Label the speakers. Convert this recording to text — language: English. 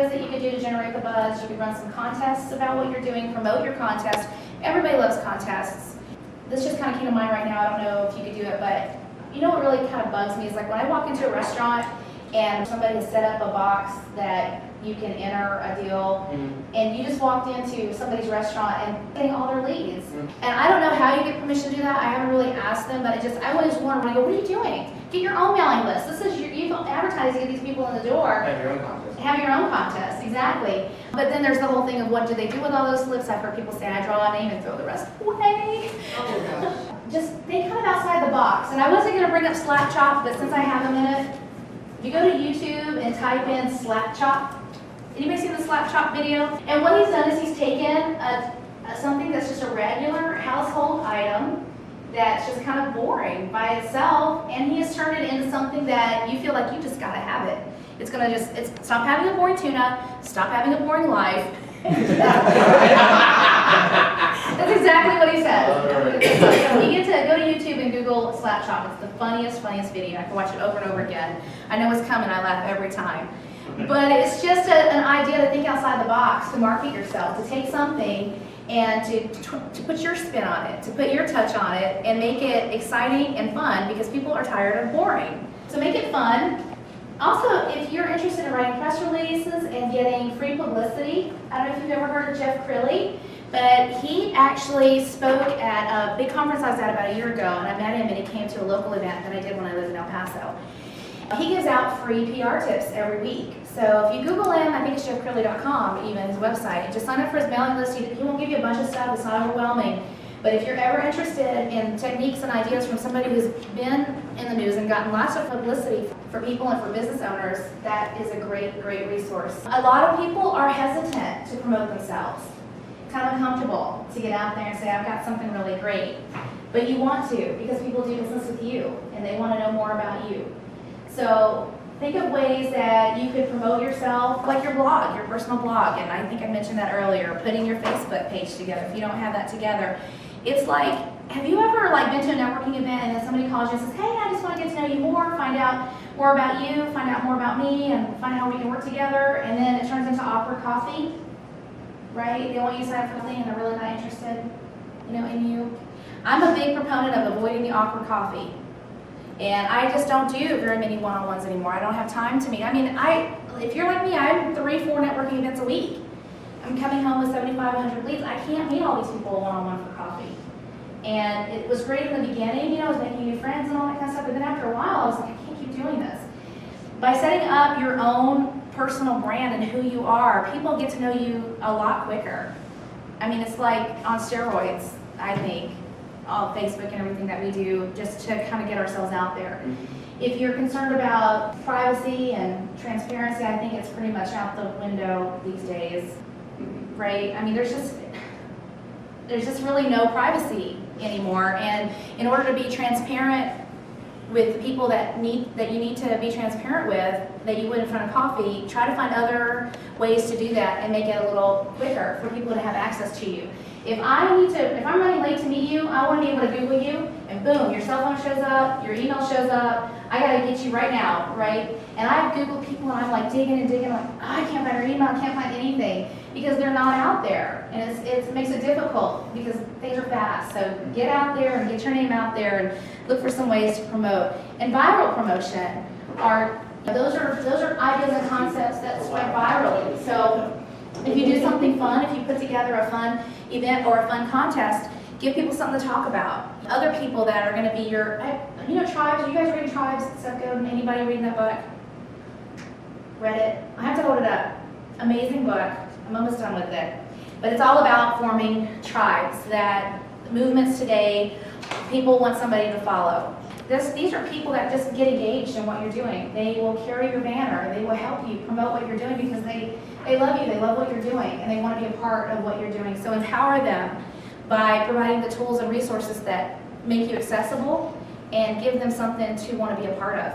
Speaker 1: ideas that you could do to generate the buzz. You could run some contests about what you're doing, promote your contest. Everybody loves contests. This just kind of came to mind right now. I don't know if you could do it, but you know what really kind of bugs me is like when I walk into a restaurant and somebody has set up a box that you can enter a deal, and you just walked into somebody's restaurant and getting all their leads. And I don't know how you get permission to do that. I haven't really asked them, but I always wonder when I go, what are you doing? Get your own mailing list. This is you've advertised to get these people in the door.
Speaker 2: Have your own contest.
Speaker 1: Have your own contest, exactly. But then there's the whole thing of what do they do with all those slips? I've heard people say, I draw a name and throw the rest away.
Speaker 2: Oh gosh.
Speaker 1: Just think kind of outside the box. And I wasn't going to bring up Slapchop, but since I have a minute, if you go to YouTube and type in Slapchop, anybody seen the Slapchop video? And what he's done is he's taken something that's just a regular household item that's just kind of boring by itself, and he has turned it into something that you feel like you just gotta have it. It's gonna stop having a boring tuna, stop having a boring life. That's exactly what he said. You get to go to YouTube and Google Slapchop. It's the funniest video. I can watch it over and over again. I know it's coming, I laugh every time. But it's just an idea to think outside the box, to market yourself, to take something and to put your spin on it, to put your touch on it, and make it exciting and fun, because people are tired of boring. So make it fun. Also, if you're interested in writing press releases and getting free publicity, I don't know if you've ever heard of Jeff Crilly, but he actually spoke at a big conference I was at about a year ago, and I met him and he came to a local event that I did when I lived in El Paso. He gives out free PR tips every week. So if you Google him, I think it's jeffcrilly.com, even his website, and just sign up for his mailing list. He won't give you a bunch of stuff, it's not overwhelming. But if you're ever interested in techniques and ideas from somebody who's been in the news and gotten lots of publicity for people and for business owners, that is a great resource. A lot of people are hesitant to promote themselves, kind of uncomfortable to get out there and say, I've got something really great. But you want to, because people do business with you and they want to know more about you. So think of ways that you could promote yourself, like your blog, your personal blog, and I think I mentioned that earlier, putting your Facebook page together if you don't have that together. It's like, have you ever been to a networking event and then somebody calls you and says, hey, I just want to get to know you more, find out more about you, find out more about me, and find out how we can work together, and then it turns into awkward coffee, right? They want you to sign up for something and they're really not interested, in you. I'm a big proponent of avoiding the awkward coffee. And I just don't do very many one-on-ones anymore. I don't have time to meet. I mean, if you're like me, I'm 3-4 networking events a week. I'm coming home with 7,500 leads. I can't meet all these people one-on-one for coffee. And it was great in the beginning, I was making new friends and all that kind of stuff, but then after a while, I was like, I can't keep doing this. By setting up your own personal brand and who you are, people get to know you a lot quicker. I mean, it's like on steroids, I think. All Facebook and everything that we do just to kind of get ourselves out there. If you're concerned about privacy and transparency, I think it's pretty much out the window these days, right? I mean, there's just really no privacy anymore, and in order to be transparent with the people that you need to be transparent with, that you would in front of coffee, try to find other ways to do that and make it a little quicker for people to have access to you. If I'm running late to meet you, I want to be able to Google you, and boom, your cell phone shows up, your email shows up. I got to get you right now, right? And I've Googled people, and I'm digging and digging, I can't find her email, I can't find anything, because they're not out there, and it makes it difficult because things are fast. So get out there and get your name out there, and look for some ways to promote. And viral promotion those are ideas and concepts that spread virally. So if you do something fun, if you put together a fun event or a fun contest, give people something to talk about. Other people that are going to be your, Tribes. Are you guys reading Tribes? Seth Godin? Anybody reading that book? Read it? I have to hold it up. Amazing book. I'm almost done with it. But it's all about forming tribes, that movements today, people want somebody to follow. These are people that just get engaged in what you're doing. They will carry your banner. They will help you promote what you're doing because they love you. They love what you're doing, and they want to be a part of what you're doing. So empower them by providing the tools and resources that make you accessible and give them something to want to be a part of.